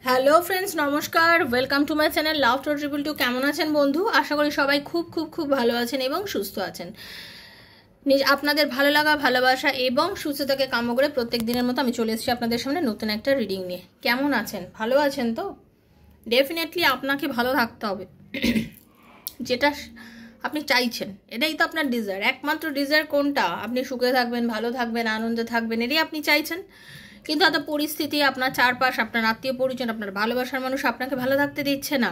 Hello friends, নমস্কার। Welcome to my channel love to triple two. কেমন আছেন বন্ধু? আশা করি সবাই খুব খুব খুব ভালো আছেন এবং সুস্থ আছেন। আপনাদের ভালো লাগা, ভালোবাসা এবং সুস্থতাকে কাম্য করে প্রত্যেক দিনের মতো আমি চলে এসেছি আপনাদের সামনে নতুন একটা রিডিং নিয়ে। কেমন আছেন? ভালো আছেন তো? ডেফিনেটলি আপনাকে ভালো থাকতে হবে, যেটা আপনি চাইছেন। এটাই তো আপনার ডিজায়ার। একমাত্র ডিজায়ার কোনটা? আপনি সুখে থাকবেন, ভালো থাকবেন, আনন্দে থাকবেন, এটাই আপনি চাইছেন। কিন্তু এত পরিস্থিতি, আপনার চারপাশ, আপনার আত্মীয় পরিজন, আপনার ভালোবাসার মানুষ আপনাকে ভালো থাকতে দিচ্ছে না।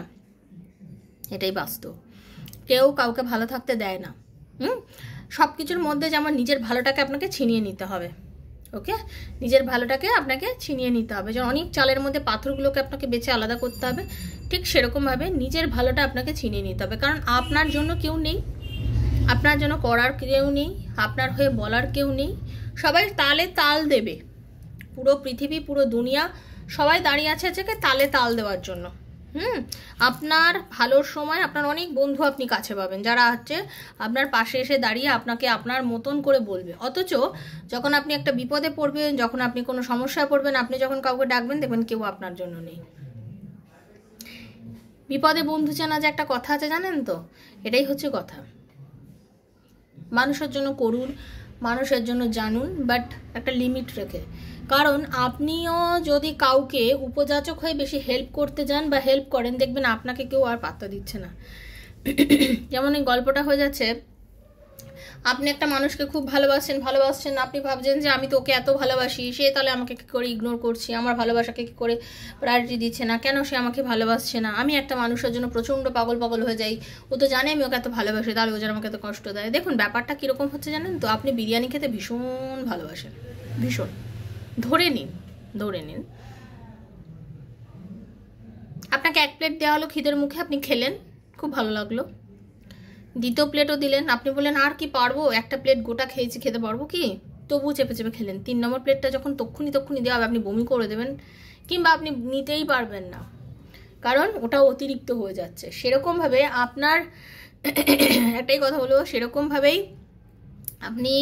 এটাই বাস্তব। কেউ কাউকে ভালো থাকতে দেয় না। সব কিছুর মধ্যে যেমন নিজের ভালোটাকে আপনাকে ছিনিয়ে নিতে হবে। ওকে, নিজের ভালোটাকে আপনাকে ছিনিয়ে নিতে হবে। যেমন অনেক চালের মধ্যে পাথরগুলোকে আপনাকে বেছে আলাদা করতে হবে, ঠিক সেরকমভাবে নিজের ভালোটা আপনাকে ছিনিয়ে নিতে হবে। কারণ আপনার জন্য কেউ নেই, আপনার জন্য করার কেউ নেই, আপনার হয়ে বলার কেউ নেই। সবাই তালে তাল দেবে। পুরো পৃথিবী, পুরো দুনিয়া সবাই দাঁড়িয়ে আছে তালে তাল দেওয়ার জন্য। আপনার ভালোর সময় আপনার অনেক বন্ধু আপনি কাছে পাবেন, যারা হচ্ছে আপনার পাশে এসে দাঁড়িয়ে আপনাকে আপনার মতন করে বলবে। অথচ যখন আপনি একটা বিপদে পড়বেন, যখন আপনি কোনো সমস্যায় পড়বেন, আপনি যখন কাউকে ডাকবেন, দেখবেন কেউ আপনার জন্য নেই। বিপদে বন্ধু চেনা যে একটা কথা আছে, জানেন তো? এটাই হচ্ছে কথা। মানুষের জন্য করুন, মানুষের জন্য জানুন, বাট একটা লিমিট রেখে। কারণ আপনিও যদি কাউকে উপযাচক হয়ে বেশি হেল্প করতে যান বা হেল্প করেন, দেখবেন আপনাকে কেউ আর পাত্তা দিচ্ছে না। যেমন এই গল্পটা হয়ে যাচ্ছে, আপনি একটা মানুষকে খুব ভালোবাসছেন, আপনি ভাবছেন যে আমি তো ওকে এত ভালোবাসি, সে তাহলে আমাকে কী করে ইগনোর করছি, আমার ভালোবাসাকে কী করে প্রায়োরিটি দিচ্ছে না, কেন সে আমাকে ভালোবাসছে না। আমি একটা মানুষের জন্য প্রচণ্ড পাগল হয়ে যাই, ও তো জানে আমি ওকে এত ভালোবাসি, তাহলে ও যেন আমাকে এত কষ্ট দেয়। দেখুন ব্যাপারটা কীরকম হচ্ছে জানেন তো? আপনি বিরিয়ানি খেতে ভীষণ ভালোবাসেন, ভীষণ। ধরে নিন আপনাকে এক প্লেট দেওয়া হলো খিদের মুখে, আপনি খেলেন, খুব ভালো লাগলো। দ্বিতীয় প্লেটও দিলেন, আপনি বললেন আর কি পারবো, একটা প্লেট গোটা খেয়েছি, খেতে পারবো কি, তবু চেপে খেলেন। 3 নম্বর প্লেটটা যখন তক্ষুনি দেওয়া হবে, আপনি বমি করে দেবেন, কিংবা আপনি নিতেই পারবেন না, কারণ ওটা অতিরিক্ত হয়ে যাচ্ছে। সেরকমভাবে আপনার একটাই কথা বলবো, সেরকমভাবেই আপনি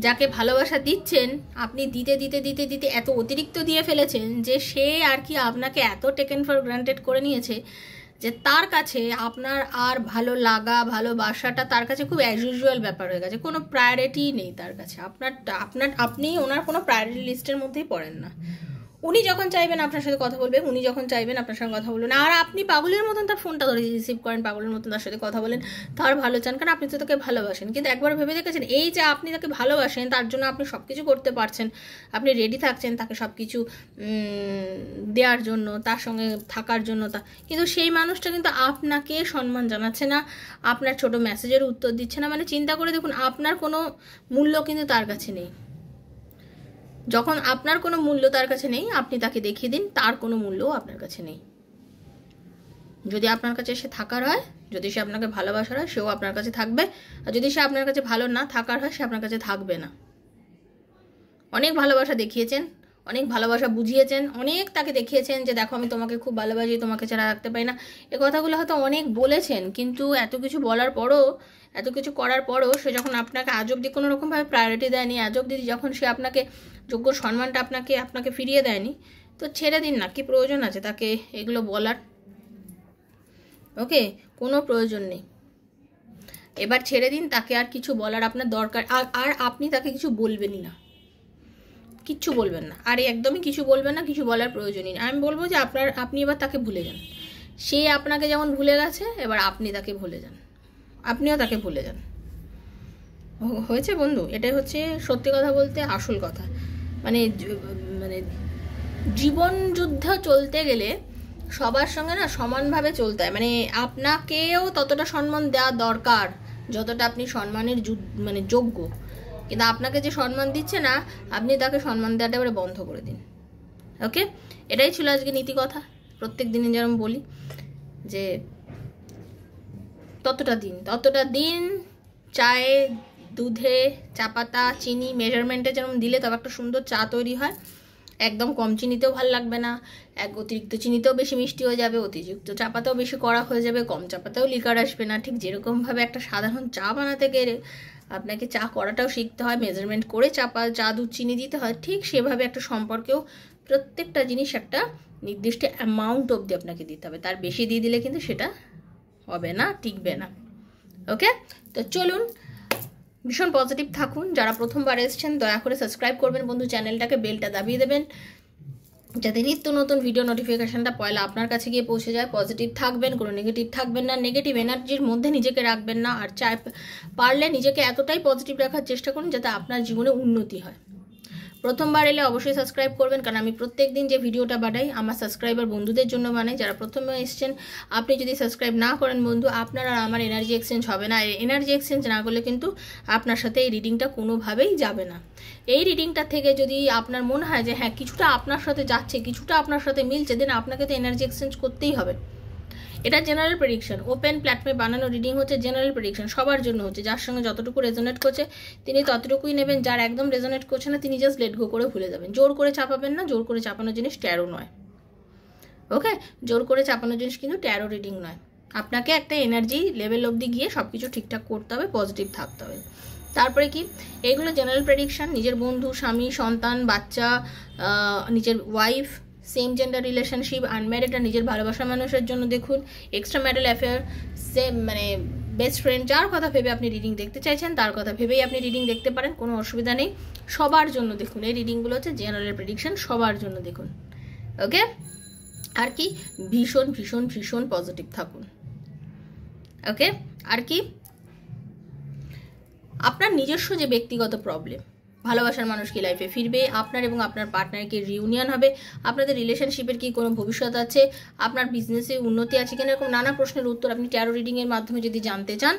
যাকে ভালোবাসা দিচ্ছেন, আপনি দিতে এত অতিরিক্ত দিয়ে ফেলেছেন যে সে আর কি আপনাকে এত টেকেন ফর গ্রান্টেড করে নিয়েছে যে তার কাছে আপনার আর ভালো লাগা, ভালোবাসাটা তার কাছে খুব অ্যাজ ইউজুয়াল ব্যাপার হয়ে গেছে। কোনো প্রায়োরিটি নেই তার কাছে। আপনি ওনার কোনো প্রায়োরিটি লিস্টের মধ্যেই পড়েন না। উনি যখন চাইবেন আপনার সাথে কথা বলবেন, উনি যখন চাইবেন আপনার সাথে কথা বলবেন, আর আপনি পাগলের মতন তার ফোনটা ধরে রিসিভ করেন, পাগলের মতন তার সাথে কথা বলেন, তার ভালো চান, কারণ আপনি তো তাকে ভালোবাসেন। কিন্তু একবার ভেবে দেখেছেন, এই যে আপনি তাকে ভালোবাসেন, তার জন্য আপনি সব কিছু করতে পারছেন, আপনি রেডি থাকছেন তাকে সব কিছু দেওয়ার জন্য, তার সঙ্গে থাকার জন্য, কিন্তু সেই মানুষটা কিন্তু আপনাকে সম্মান জানাচ্ছে না, আপনার ছোট মেসেজের উত্তর দিচ্ছে না। মানে চিন্তা করে দেখুন, আপনার কোনো মূল্য কিন্তু তার কাছে নেই। যখন আপনার কোনো মূল্য তার কাছে নেই, আপনি তাকে দেখিয়ে দিন তার কোনো মূল্যও আপনার কাছে নেই। যদি আপনার কাছে সে থাকার হয়, যদি সে আপনাকে ভালোবাসার হয়, সেও আপনার কাছে থাকবে। আর যদি সে আপনার কাছে ভালো না থাকার হয়, সে আপনার কাছে থাকবে না। অনেক ভালোবাসা দেখিয়েছেন, অনেক ভালোবাসা বুঝিয়েছেন, অনেক তাকে দেখিয়েছেন যে দেখো আমি তোমাকে খুব ভালোবাসি, তোমাকে ছাড়া রাখতে পারি না। এই কথাগুলো হয়তো অনেক বলেছেন, কিন্তু এত কিছু বলার পরও, এত কিছু করার পরও সে যখন আপনাকে আজ অব্দি কোনো রকমভাবে প্রায়োরিটি দেয়নি, আজ অব্দি যখন সে আপনাকে যোগ্য সম্মানটা আপনাকে ফিরিয়ে দেয়নি, তো ছেড়ে দিন না। কি প্রয়োজন আছে তাকে এগুলো বলার? ওকে, কোনো প্রয়োজন নেই। এবার ছেড়ে দিন তাকে, আর কিছু বলার আপনার দরকার আর আপনি তাকে কিছু বলবেনই না, কিচ্ছু বলবেন না, আর একদমই কিছু বলবেন না, কিছু বলার প্রয়োজনই নেই। আমি বলবো যে আপনি এবার তাকে ভুলে যান। সে আপনাকে যেমন ভুলে গেছে, এবার আপনি তাকে ভুলে যান, আপনিও তাকে ভুলে যান। হয়েছে বন্ধু? এটাই হচ্ছে সত্যি কথা বলতে আসল কথা। মানে জীবন যুদ্ধ চলতে গেলে সবার সঙ্গে না সমানভাবে চলতে হয়। মানে আপনাকেও ততটা সম্মান দেওয়া দরকার যতটা আপনি সম্মানের যোগ্য। কিন্তু আপনাকে যে সম্মান দিচ্ছে না, আপনি তাকে সম্মান দেওয়াটা এবারে বন্ধ করে দিন। ওকে, এটাই ছিল আজকে নীতি কথা। প্রত্যেক দিনে যেরকম বলি যে ততটা দিন চায়ে, দুধে, চা পাতা, চিনি মেজারমেন্টে যেরকম দিলে তবে একটা সুন্দর চা তৈরি হয়। একদম কম চিনিতেও ভালো লাগবে না, অতিরিক্ত চিনিতেও বেশি মিষ্টি হয়ে যাবে, অতিরিক্ত চা পাতাও বেশি কড়া হয়ে যাবে, কম চা পাতাও লিকার আসবে না। ঠিক যেরকমভাবে একটা সাধারণ চা বানাতে গেলে আপনাকে চা করাটাও শিখতে হয়, মেজারমেন্ট করে চা দুধ চিনি দিতে হয়, ঠিক সেভাবে একটা সম্পর্কেও প্রত্যেকটা জিনিস একটা নির্দিষ্ট অ্যামাউন্ট অবধি আপনাকে দিতে হবে, তার বেশি দিয়ে দিলে কিন্তু সেটা হবে না, টিকবে না। ওকে, তো চলুন ভীষণ পজিটিভ থাকুন। যারা প্রথমবার এসেছেন দয়া করে সাবস্ক্রাইব করবেন বন্ধু চ্যানেলটাকে, বেলটা দাবিয়ে দেবেন যাতে নিত্য নতুন ভিডিও নোটিফিকেশানটা পয়লা আপনার কাছে গিয়ে পৌঁছে যায়। পজিটিভ থাকবেন, কোনো নেগেটিভ থাকবেন না, নেগেটিভ এনার্জির মধ্যে নিজেকে রাখবেন না। আর পারলে নিজেকে এতটাই পজিটিভ রাখার চেষ্টা করুন যাতে আপনার জীবনে উন্নতি হয়। প্রথমবার এলে অবশ্যই সাবস্ক্রাইব করবেন, কারণ আমি প্রত্যেক দিন যে ভিডিওটা বানাই আমার সাবস্ক্রাইবার বন্ধুদের জন্য বানাই। যারা প্রথমে এসেছেন আপনি যদি সাবস্ক্রাইব না করেন বন্ধু, আপনার আর আমার এনার্জি এক্সচেঞ্জ হবে না। এনার্জি এক্সচেঞ্জ না করলে কিন্তু আপনার সাথে এই রিডিংটা কোনোভাবেই যাবে না। এই রিডিংটা থেকে যদি আপনার মনে হয় যে হ্যাঁ কিছুটা আপনার সাথে যাচ্ছে, কিছুটা আপনার সাথে মিলছে, দেন আপনাকে তো এনার্জি এক্সচেঞ্জ করতেই হবে। এটা জেনারেল প্রেডিকশন, ওপেন প্ল্যাটফর্মে বানানো রিডিং হচ্ছে, জেনারেল প্রেডিকশন সবার জন্য হচ্ছে। যার সঙ্গে যতটুকু রেজোনেট করছে তিনি ততটুকুই নেবেন, যার একদম রেজোনেট করছে না তিনি জাস্ট লেট গো করে ভুলে যাবেন। জোর করে চাপাবেন না, জোর করে চাপানোর জিনিস ট্যারো নয়। ওকে, জোর করে চাপানোর জিনিস কিন্তু ট্যারো রিডিং নয়। আপনাকে একটা এনার্জি লেভেল অবধি গিয়ে সব কিছু ঠিকঠাক করতে হবে, পজিটিভ থাকতে হবে। তারপরে কি এইগুলো জেনারেল প্রেডিকশন, নিজের বন্ধু, স্বামী, সন্তান, বাচ্চা, নিজের wife, same gender relationship, unmarried আর নিজের ভালোবাসার মানুষের জন্য দেখুন, এক্সট্রা ম্যারিটাল অ্যাফেয়ার, সেম মানে বেস্ট ফ্রেন্ড, যার কথা ভেবে আপনি রিডিং দেখতে চাইছেন তার কথা ভেবেই আপনি রিডিং দেখতে পারেন, কোনো অসুবিধা নেই। সবার জন্য দেখুন, এই রিডিংগুলো হচ্ছে জেনারেল প্রেডিকশন, সবার জন্য দেখুন। ওকে, আর কি ভীষণ ভীষণ ভীষণ পজিটিভ থাকুন। ওকে, আর কি আপনার নিজস্ব যে ব্যক্তিগত প্রবলেম, ভালোবাসার মানুষ কি লাইফে ফিরবে, আপনার এবং আপনার পার্টনারের কি রিউনিয়ন হবে, আপনাদের রিলেশনশিপের কি কোনো ভবিষ্যৎ আছে, আপনার বিজনেসে উন্নতি আছে কিনা, এরকম নানা প্রশ্নের উত্তর আপনি ট্যারো রিডিংয়ের মাধ্যমে যদি জানতে চান,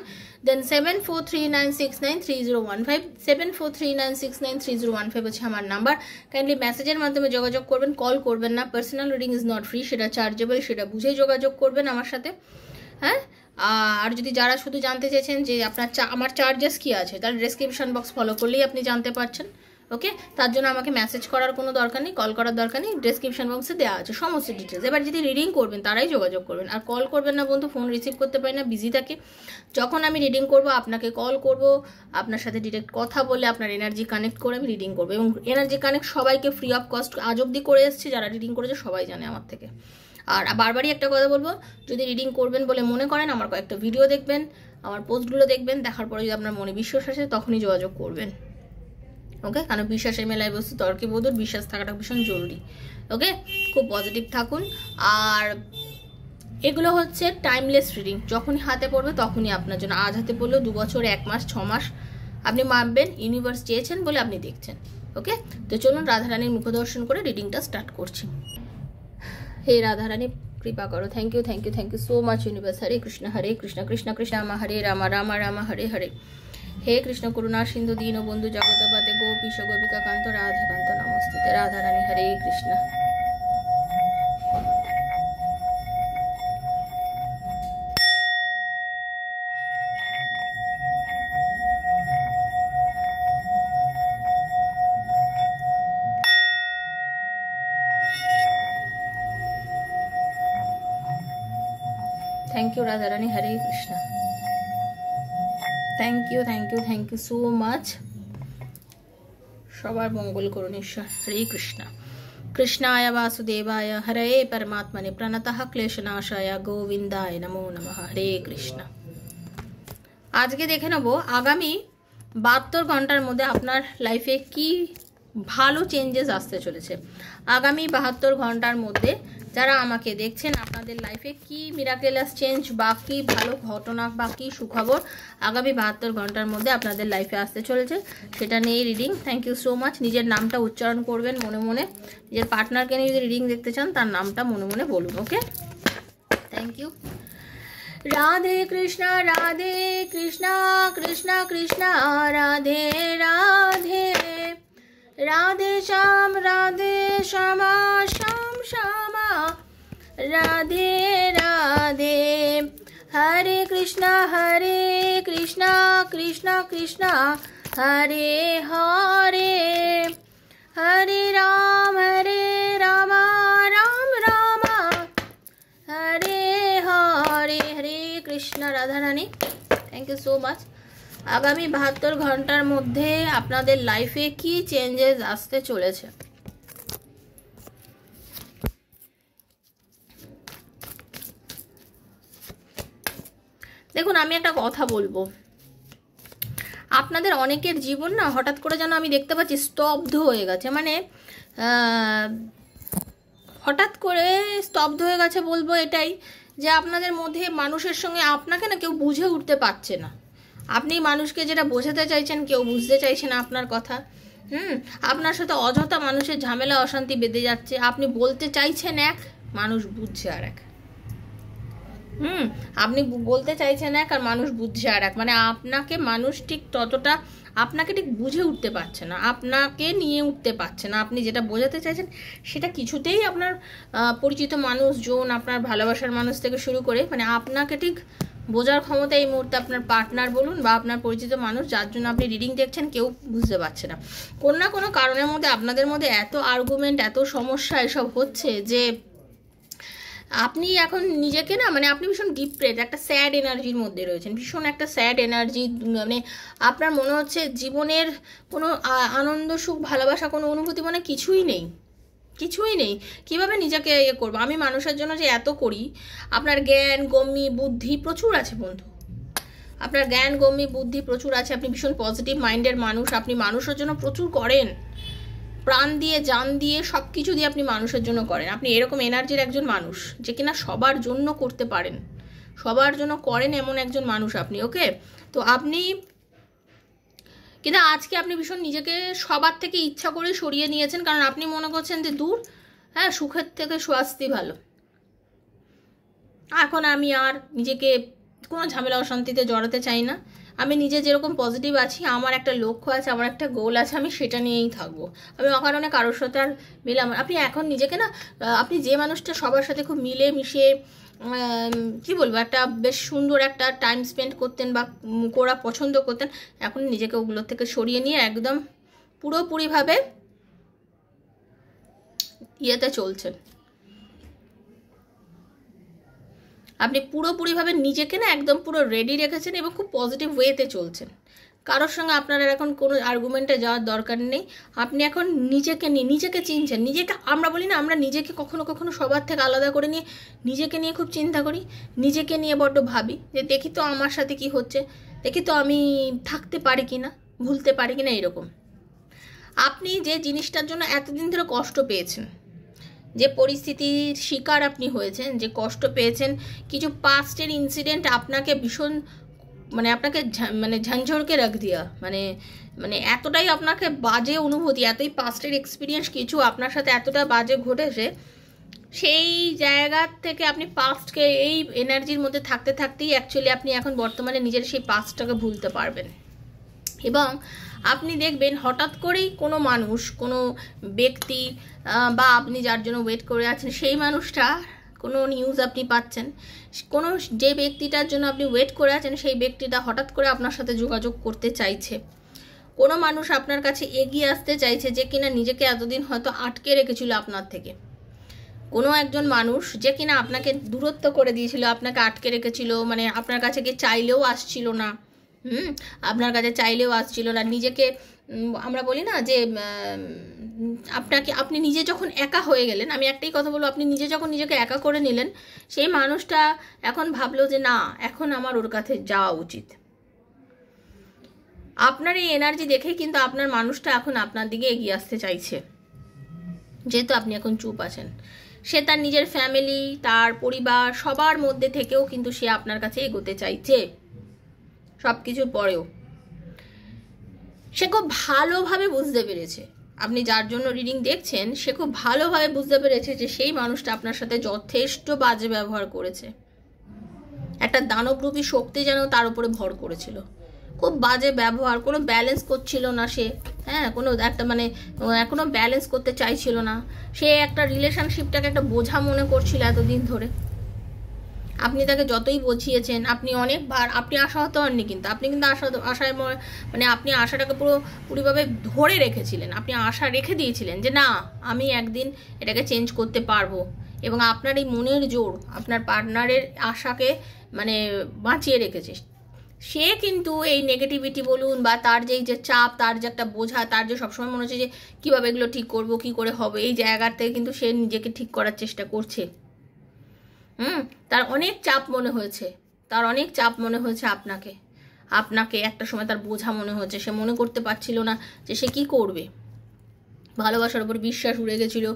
দেন 7439693015 7439693015 হচ্ছে আমার নাম্বার। কাইন্ডলি মেসেজের মাধ্যমে যোগাযোগ করবেন, কল করবেন না। Personal reading is not free, সেটা চার্জেবল, সেটা বুঝেই যোগাযোগ করবেন আমার সাথে। হ্যাঁ, আর যদি যারা শুধু জানতে চেয়েছেন যে আপনার আমার চার্জেস কী আছে, তার ডেসক্রিপশন বক্স ফলো করলেই আপনি জানতে পারছেন। ওকে, তার জন্য আমাকে মেসেজ করার কোনো দরকার নেই, কল করার দরকার নেই, ডেসক্রিপশন বক্সে দেওয়া আছে সমস্ত ডিটেলস। এবার যদি রিডিং করবেন তারাই যোগাযোগ করবেন, আর কল করবেন না বন্ধু, ফোন রিসিভ করতে পারি না, বিজি থাকে। যখন আমি রিডিং করব আপনাকে কল করব, আপনার সাথে ডিরেক্ট কথা বলে আপনার এনার্জি কানেক্ট করে আমি রিডিং করবো। এবং এনার্জি কানেক্ট সবাইকে ফ্রি অফ কস্ট আজ অব্দি করে এসেছি, যারা রিডিং করেছে সবাই জানে আমার থেকে। আর বারবারই একটা কথা বলবো, যদি রিডিং করবেন বলে মনে করেন আমার কয়েকটা ভিডিও দেখবেন, আমার পোস্টগুলো দেখবেন, দেখার পরে যদি আপনার মনে বিশ্বাস আসে তখনই যোগাযোগ করবেন। ওকে, কারণ বিশ্বাসের মেলায় বস্তু তর্কে বধুর, বিশ্বাস থাকাটা ভীষণ জরুরি। ওকে, খুব পজিটিভ থাকুন। আর এগুলো হচ্ছে টাইমলেস রিডিং, যখনই হাতে পড়বে তখনই আপনার জন্য। আজ হাতে পড়লেও 2 বছর, 1 মাস, 6 মাস আপনি মাপবেন, ইউনিভার্স চেয়েছেন বলে আপনি দেখছেন। ওকে, তো চলুন রাধারানীর মুখদর্শন করে রিডিংটা স্টার্ট করছি। हे राधा रानी कृपा करो। Thank you thank you thank you so much universe. Hare Krishna Krishna Krishna Ram Hare Ram Ram Ram Hare Hare. हे कृष्ण करुणा सिंधु दीन बंधु जगतपते गोपीश गोपिका कांत राधा कांत नमस्ते। Radha Rani Hare Krishna. Thank you Radha Rani Hare Krishna. Thank you so much. সবার মঙ্গল করুন ঈশ্বর। হরে কৃষ্ণ। কৃষ্ণায় বাসুদেবায় হরে পরমাত্মনে প্রণতঃ ক্লেশনাশায় গোবিন্দায় নমো নমঃ। হরে কৃষ্ণ। আজকে দেখে নেব আগামী 72 ঘন্টার মধ্যে আপনার লাইফে কি ভালো চেঞ্জেস আসতে চলেছে। আগামী 72 ঘন্টার মধ্যে যারা আমাকে দেখছেন আপনাদের লাইফে কি মিরাকেলাস চেঞ্জ বা কি ভালো ঘটনা বা কি সুখবর আগামী 72 ঘন্টার মধ্যে আপনাদের লাইফে আসতে চলেছে সেটা নিয়ে reading. Thank you so much. নিজের নামটা উচ্চারণ করবেন মনে মনে, নিজের পার্টনারকে নিয়ে যদি রিডিং দেখতে চান তার নামটা মনে মনে বলুন। Okay, thank you. Radhe Krishna Krishna Krishna Radhe Radhe, Radhe Shyam Shyama Shyam Shyama, Radhe Radhe. Hare Krishna Krishna Krishna Hare Hare, Hare Ram Ram Ram Hare Hare. Hare Krishna. Radha Rani thank you so much. আগামী 72 ঘন্টার মধ্যে আপনাদের লাইফে কি চেঞ্জেস আসতে চলেছে। দেখুন আমি একটা কথা বলবো, আপনাদের অনেকের জীবন না হঠাৎ করে যেন আমি দেখতে পাচ্ছি স্তব্ধ হয়ে গেছে, মানে হঠাৎ করে স্তব্ধ হয়ে গেছে বলবো এটাই, যে আপনাদের মধ্যে মানুষের সঙ্গে আপনাকে না কেউ বুঝে উঠতে পারছে না। আপনি মানুষকে যেটা বোঝাতে চাইছেন কেউ বুঝতে চাইছে না আপনার কথা। আপনার সাথে অযথা মানুষের ঝামেলা অশান্তি বেঁধে যাচ্ছে। আপনি বলতে চাইছেন এক, মানুষ বুঝছে আর এক। আপনি বলতে চাইছেন এক আর মানুষ বুঝছে আর এক, মানে আপনাকে মানুষ ঠিক ততটা আপনাকে ঠিক বুঝে উঠতে পারছে না, আপনাকে নিয়ে উঠতে পারছে না। আপনি যেটা বোঝাতে চাইছেন সেটা কিছুতেই আপনার পরিচিত মানুষজন, আপনার ভালোবাসার মানুষ থেকে শুরু করে, মানে আপনাকে ঠিক বোঝার ক্ষমতা এই মুহূর্তে আপনার পার্টনার বলুন বা আপনার পরিচিত মানুষ যার জন্য আপনি রিডিং দেখছেন কেউ বুঝতে পারছে না। কোনো না কোনো কারণের মধ্যে আপনাদের মধ্যে এত আর্গুমেন্ট, এত সমস্যা এসব হচ্ছে যে আপনি এখন নিজেকে না, মানে আপনি ভীষণ ডিপ্রেস, একটা স্যাড এনার্জির মধ্যে রয়েছেন, ভীষণ একটা স্যাড এনার্জি। মানে আপনার মনে হচ্ছে জীবনের কোনো আনন্দ, সুখ, ভালোবাসা, কোনো অনুভূতি মানে কিছুই নেই, কিছুই নেই। কিভাবে নিজেকে ইয়ে করবো? আমি মানুষের জন্য যে এত করি, আপনার জ্ঞান গম্যি বুদ্ধি প্রচুর আছে বন্ধু, আপনার জ্ঞান গম্যি বুদ্ধি প্রচুর আছে, আপনি ভীষণ পজিটিভ মাইন্ডের মানুষ, আপনি মানুষের জন্য প্রচুর করেন, প্রাণ দিয়ে জান দিয়ে সব কিছু দিয়ে আপনি মানুষের জন্য করেন। আপনি এরকম এনার্জির একজন মানুষ যে কিনা সবার জন্য করতে পারেন, সবার জন্য করেন, এমন একজন মানুষ আপনি। ওকে, তো আপনি কিন্তু আজকে আপনি ভীষণ নিজেকে সবার থেকে ইচ্ছা করে সরিয়ে নিয়েছেন, কারণ আপনি মনে করছেন যে দূর, হ্যাঁ সুখের থেকে স্বাস্তি ভালো, এখন আমি আর নিজেকে কোনো ঝামেলা অশান্তিতে জড়াতে চাই না, আমি নিজে যেরকম পজিটিভ আছি, আমার একটা লক্ষ্য আছে, আমার একটা গোল আছে, আমি সেটা নিয়েই থাকবো, আমি অকারণে কারোর সাথে আর মিলাম। আপনি এখন নিজেকে না, আপনি যে মানুষটা সবার সাথে খুব মিলে মিশে কি বলবো একটা বেশ সুন্দর একটা টাইম স্পেন্ড করতেন বা করা পছন্দ করতেন, এখন নিজেকে ওগুলোর থেকে সরিয়ে নিয়ে একদম পুরোপুরিভাবে ইয়েতে চলছেন। আপনি পুরোপুরিভাবে নিজেকে না একদম পুরো রেডি রেখেছেন এবং খুব পজিটিভ ওয়েতে চলছেন। কারোর সঙ্গে আপনার এখন কোনো আর্গুমেন্টে যাওয়ার দরকার নেই। আপনি এখন নিজেকে নিয়ে নিজেকে চিনছেন। নিজেকে আমরা বলি না, আমরা নিজেকে কখনো কখনো সবার থেকে আলাদা করে নিয়ে নিজেকে নিয়ে খুব চিন্তা করি, নিজেকে নিয়ে বড্ড ভাবি যে দেখি তো আমার সাথে কি হচ্ছে, দেখি তো আমি থাকতে পারি কি না, ভুলতে পারি কি না, এরকম। আপনি যে জিনিসটার জন্য এতদিন ধরে কষ্ট পেয়েছেন, যে পরিস্থিতির শিকার আপনি হয়েছেন, যে কষ্ট পেয়েছেন, কিছু পাস্টের ইনসিডেন্ট আপনাকে ভীষণ মানে আপনাকে মানে ঝঞ্ঝরকে রাখ দিয়া, মানে মানে এতটাই আপনাকে বাজে অনুভূতি, এতই পাস্টের এক্সপিরিয়েন্স কিছু আপনার সাথে এতটা বাজে ঘটেছে, সেই জায়গা থেকে আপনি পাস্টকে এই এনার্জির মধ্যে থাকতে থাকতেই অ্যাকচুয়ালি আপনি এখন বর্তমানে নিজের সেই পাস্টটাকে ভুলতে পারবেন। এবং আপনি দেখবেন হঠাৎ করেই কোনো মানুষ, কোনো ব্যক্তি বা আপনি যার জন্য ওয়েট করে আছেন সেই মানুষটা কোনো নিউজ আপনি পাচ্ছেন, কোনো যে ব্যক্তিটার জন্য আপনি ওয়েট করে আছেন সেই ব্যক্তিটা হঠাৎ করে আপনার সাথে যোগাযোগ করতে চাইছে। কোনো মানুষ আপনার কাছে এগিয়ে আসতে চাইছে যে কিনা নিজেকে এতদিন হয়তো আটকে রেখেছিল আপনার থেকে। কোনো একজন মানুষ যে কিনা আপনাকে দূরত্ব করে দিয়েছিল, আপনাকে আটকে রেখেছিল, মানে আপনার কাছে গিয়ে চাইলেও আসছিল না, আপনার কাছে চাইলেও আসছিল না। নিজেকে আমরা বলি না যে আপনি নিজে যখন একা হয়ে গেলেন, আমি একটাই কথা বলবো, আপনি নিজে যখন নিজেকে একা করে নিলেন, সেই মানুষটা এখন ভাবলো যে না, এখন আমার ওর কাছে যাওয়া উচিত। আপনার এই এনার্জি দেখেই কিন্তু আপনার মানুষটা এখন আপনার দিকে এগিয়ে আসতে চাইছে, যেহেতু আপনি এখন চুপ আছেন। সে তার নিজের ফ্যামিলি, তার পরিবার সবার মধ্যে থেকেও কিন্তু সে আপনার কাছে এগোতে চাইছে। সব কিছুর পরেও সে খুব ভালোভাবে বুঝতে পেরেছে, আপনি যার জন্য রিডিং দেখছেন সে খুব ভালোভাবে বুঝতে পেরেছে যে সেই মানুষটা আপনার সাথে যথেষ্ট বাজে ব্যবহার করেছে। একটা দানবরূপী শক্তি যেন তার উপরে ভর করেছিল, খুব বাজে ব্যবহার, কোনো ব্যালেন্স করছিল না সে, হ্যাঁ কোনো একটা মানে কোনো ব্যালেন্স করতে চাইছিল না সে, একটা রিলেশনশিপটাকে একটা বোঝা মনে করছিল এতদিন ধরে। আপনি তাকে যতই বুঝিয়েছেন, আপনি অনেকবার আপনি আশাহত হননি, কিন্তু আপনি কিন্তু আশায় মানে আপনি আশাটাকে পুরোপুরিভাবে ধরে রেখেছিলেন, আপনি আশা রেখে দিয়েছিলেন যে না আমি একদিন এটাকে চেঞ্জ করতে পারবো, এবং আপনার এই মনের জোর আপনার পার্টনারের আশাকে মানে বাঁচিয়ে রেখেছে। সে কিন্তু এই নেগেটিভিটি বলুন বা তার যে চাপ, তার যে একটা বোঝা, তার যে সবসময় মনে হচ্ছে যে কীভাবে এগুলো ঠিক করবো, কী করে হবে, এই জায়গার থেকে কিন্তু সে নিজেকে ঠিক করার চেষ্টা করছে। তার অনেক চাপ মনে হয়েছে, তার অনেক চাপ মনে হয়েছে আপনাকে, আপনাকে একটা সময় তার বোঝা মনে হচ্ছে, সে মনে করতে পারছিল না যে সে কি করবে। ভালোবাসার উপর বিশ্বাস উড়ে গেছিলো।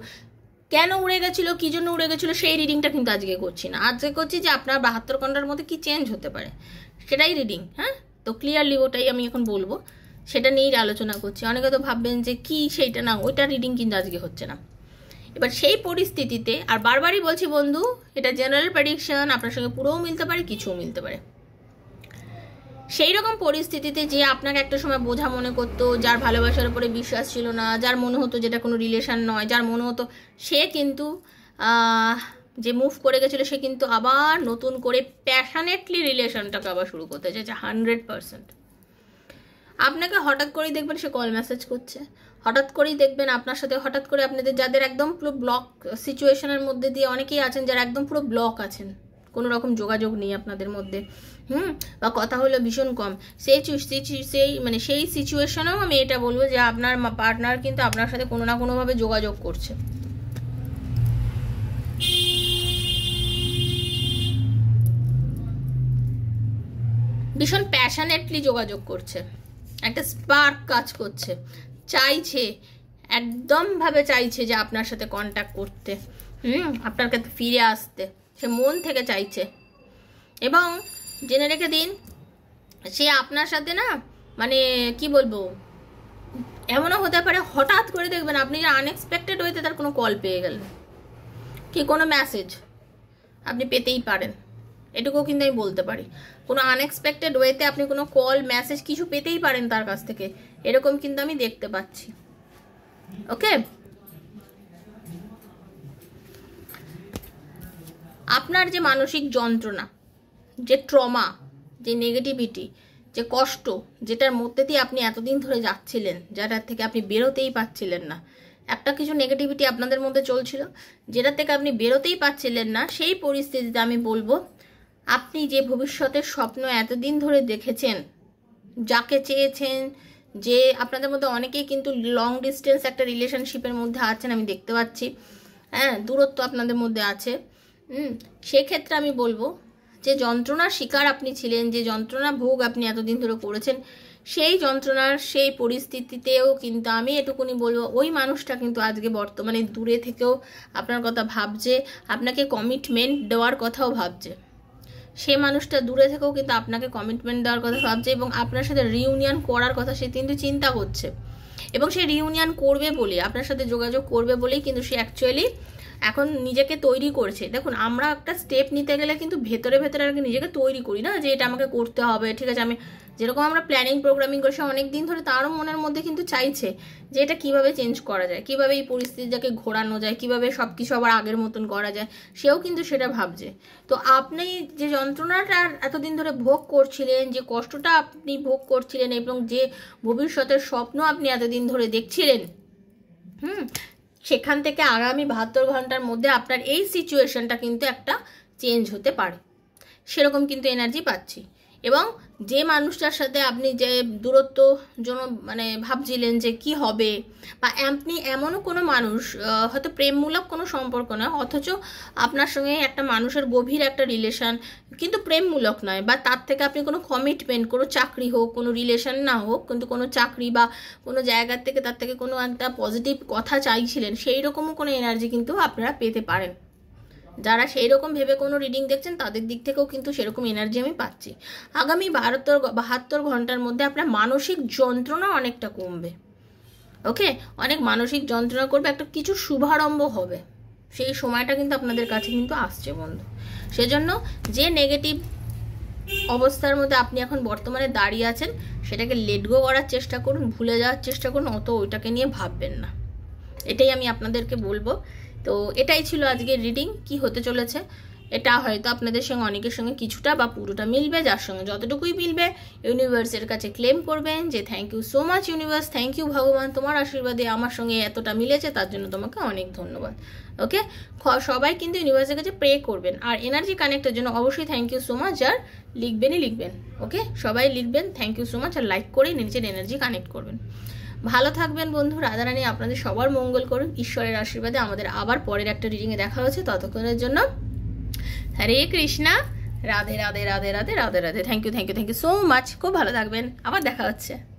কেন উড়ে গেছিলো, কী জন্য উড়ে গেছিলো, সেই রিডিংটা কিন্তু আজকে করছি না। আজকে করছি যে আপনার 72 ঘন্টার মধ্যে কি চেঞ্জ হতে পারে, সেটাই রিডিং। হ্যাঁ, তো ক্লিয়ারলি ওটাই আমি এখন বলবো, সেটা নিয়েই আলোচনা করছি। অনেকে তো ভাববেন যে কি সেইটা, না ওইটা রিডিং কিন্তু আজকে হচ্ছে না। এবার সেই পরিস্থিতিতে, আর বারবারই বলছি বন্ধু, এটা জেনারেল প্রেডিকশন, আপনার সঙ্গে পুরোও মিলতে পারে, কিছুও মিলতে পারে। সেই রকম পরিস্থিতিতে যে আপনাকে একটা সময় বোঝা মনে করতো, যার ভালোবাসার উপরে বিশ্বাস ছিল না, যার মনে হতো যেটা কোনো রিলেশন নয়, যার মনে হতো সে কিন্তু যে মুভ করে গেছিলো, সে কিন্তু আবার নতুন করে প্যাশনেটলি রিলেশনটাকে আবার শুরু করতে চাইছে 100%। আপনাকে হঠাৎ করেই দেখবেন সে কল মেসেজ করছে, হঠাৎ করেই দেখবেন আপনার সাথে, হঠাৎ করে আপনাদের যাদের একদম পুরো ব্লক সিচুয়েশনের মধ্যে দিয়ে অনেকেই আছেন যারা একদম পুরো ব্লক আছেন, কোনো রকম যোগাযোগ নেই আপনাদের মধ্যে, বা কথা হলো ভীষণ কম, সেই সিচুয়েশনেও আমি এটা বলবো যে আপনার পার্টনার কিন্তু আপনার সাথে কোনো না কোনোভাবে যোগাযোগ করছে। ভীষণ প্যাশনেটলি যোগাযোগ করছে, একটা স্পার্ক কাজ করছে, চাইছে, একদমভাবে চাইছে যে আপনার সাথে কন্ট্যাক্ট করতে, আপনার কাছে ফিরে আসতে, সে মন থেকে চাইছে। এবং জেনে রেখে দিন, সে আপনার সাথে না, মানে কি বলবো, এমনও হতে পারে হঠাৎ করে দেখবেন আপনি আনএক্সপেক্টেড ওয়েতে তার কোনো কল পেয়ে গেলেন, কি কোনো মেসেজ আপনি পেতেই পারেন, এটুকুও কিন্তু আমি বলতে পারি। কোনো আনএক্সপেক্টেড ওয়েতে আপনি কোনো কল মেসেজ কিছু পেতেই পারেন তার কাছ থেকে, এরকম কিন্তু আমি দেখতে পাচ্ছি। ওকে, আপনার যে মানসিক যন্ত্রণা, যে ট্রমা, যে নেগেটিভিটি, যে কষ্ট, যেটার মধ্যে দিয়ে আপনি এতদিন ধরে যাচ্ছিলেন, যেটার থেকে আপনি বেরোতেই পারছিলেন না, একটা কিছু নেগেটিভিটি আপনাদের মধ্যে চলছিল, যেটার থেকে আপনি বেরোতেই পারছিলেন না, সেই পরিস্থিতিতে আমি বলবো আপনি যে ভবিষ্যতের স্বপ্ন এতদিন ধরে দেখেছেন, যাকে চেয়েছেন, যে আপনাদের মধ্যে অনেকেই কিন্তু লং ডিস্টেন্স একটা রিলেশনশিপের মধ্যে আছেন, আমি দেখতে পাচ্ছি, হ্যাঁ, দূরত্ব আপনাদের মধ্যে আছে, সেক্ষেত্রে আমি বলবো যে যন্ত্রণার শিকার আপনি ছিলেন, যে যন্ত্রণা ভোগ আপনি এতদিন ধরে করেছেন, সেই যন্ত্রণার সেই পরিস্থিতিতেও কিন্তু আমি এটুকুনি বলবো ওই মানুষটা কিন্তু আজকে বর্তমানে দূরে থেকেও আপনার কথা ভাবছে, আপনাকে কমিটমেন্ট দেওয়ার কথাও ভাবছে। সে মানুষটা দূরে থেকেও কিন্তু আপনাকে কমিটমেন্ট দেওয়ার কথা ভাবছে এবং আপনার সাথে রিউনিয়ন করার কথা সে কিন্তু চিন্তা করছে, এবং সে রিউনিয়ন করবে বলে, আপনার সাথে যোগাযোগ করবে বলেই কিন্তু সে অ্যাকচুয়ালি এখন নিজেকে তৈরি করছে। দেখুন, আমরা একটা স্টেপ নিতে গেলে কিন্তু ভেতরে ভেতরে আর কি নিজেকে তৈরি করি না, যে এটা আমাকে করতে হবে, ঠিক আছে, আমি যেরকম আমরা প্ল্যানিং প্রোগ্রামিং করছি অনেক দিন ধরে, তারও মনের মধ্যে কিন্তু চাইছে যে এটা কীভাবে চেঞ্জ করা যায়, কীভাবে এই পরিস্থিতিটাকে ঘোরানো যায়, কীভাবে সব কিছু আবার আগের মতন করা যায়, সেও কিন্তু সেটা ভাবছে। তো আপনি যে যন্ত্রণাটা এতদিন ধরে ভোগ করছিলেন, যে কষ্টটা আপনি ভোগ করছিলেন, এবং যে ভবিষ্যতের স্বপ্ন আপনি এতদিন ধরে দেখছিলেন, সেখান থেকে আগামী 72 ঘন্টার মধ্যে আপনার এই সিচুয়েশনটা কিন্তু একটা চেঞ্জ হতে পারে, সেরকম কিন্তু এনার্জি পাচ্ছি। এবং যে মানুষটার সাথে আপনি যে দূরত্ব জন্য মানে ভাবছিলেন যে কি হবে, বা আপনি এমনও কোনো মানুষ, হয়তো প্রেমমূলক কোনো সম্পর্ক নয়, অথচ আপনার সঙ্গে একটা মানুষের গভীর একটা রিলেশন, কিন্তু প্রেমমূলক নয়, বা তার থেকে আপনি কোনো কমিটমেন্ট, কোনো চাকরি হোক, কোনো রিলেশন না হোক, কিন্তু কোনো চাকরি বা কোনো জায়গার থেকে তার থেকে কোনো একটা পজিটিভ কথা চাইছিলেন, সেই রকমও কোনো এনার্জি কিন্তু আপনারা পেতে পারেন। যারা সেই রকম ভেবে কোনো রিডিং দেখছেন তাদের দিক থেকেও কিন্তু সেরকম এনার্জি আমি পাচ্ছি। আগামী 72 ঘন্টার মধ্যে আপনার মানসিক যন্ত্রণা অনেকটা কমবে। ওকে, অনেক মানসিক যন্ত্রণা করবে, একটা কিছু শুভারম্ভ হবে, সেই সময়টা কিন্তু আপনাদের কাছে কিন্তু আসছে বন্ধু। সেজন্য যে নেগেটিভ অবস্থার মধ্যে আপনি এখন বর্তমানে দাঁড়িয়ে আছেন, সেটাকে লেট গো করার চেষ্টা করুন, ভুলে যাওয়ার চেষ্টা করুন, অত ওইটাকে নিয়ে ভাববেন না, এটাই আমি আপনাদেরকে বলবো। তো এটাই ছিল আজকের রিডিং। কি হতে চলেছে এটা হয়তো আপনাদের সঙ্গে অনেকের সঙ্গে কিছুটা বা পুরোটা মিলবে, যার সঙ্গে যতটুকুই মিলবে ইউনিভার্সের কাছে ক্লেম করবেন যে thank you so much universe, thank you ভগবান, তোমার আশীর্বাদে আমার সঙ্গে এতটা মিলেছে, তার জন্য তোমাকে অনেক ধন্যবাদ। ওকে, সবাই কিন্তু ইউনিভার্সের কাছে প্রে করবেন, আর এনার্জি কানেক্টের জন্য অবশ্যই থ্যাংক ইউ সো মাচ, আর লিখবেনই লিখবেন। ওকে, সবাই লিখবেন থ্যাংক ইউ সো মাচ, আর লাইক করে নিজের এনার্জি কানেক্ট করবেন। ভালো থাকবেন বন্ধু, রাধারানী আপনাদের সবার মঙ্গল করুন, ঈশ্বরের আশীর্বাদে। আমাদের আবার পরের একটা রিডিংয়ে দেখা হচ্ছে, ততক্ষণের জন্য Hare Krishna, Radhe Radhe Radhe Radhe Radhe Radhe. Thank you so much. খুব ভালো থাকবেন, আবার দেখা হচ্ছে।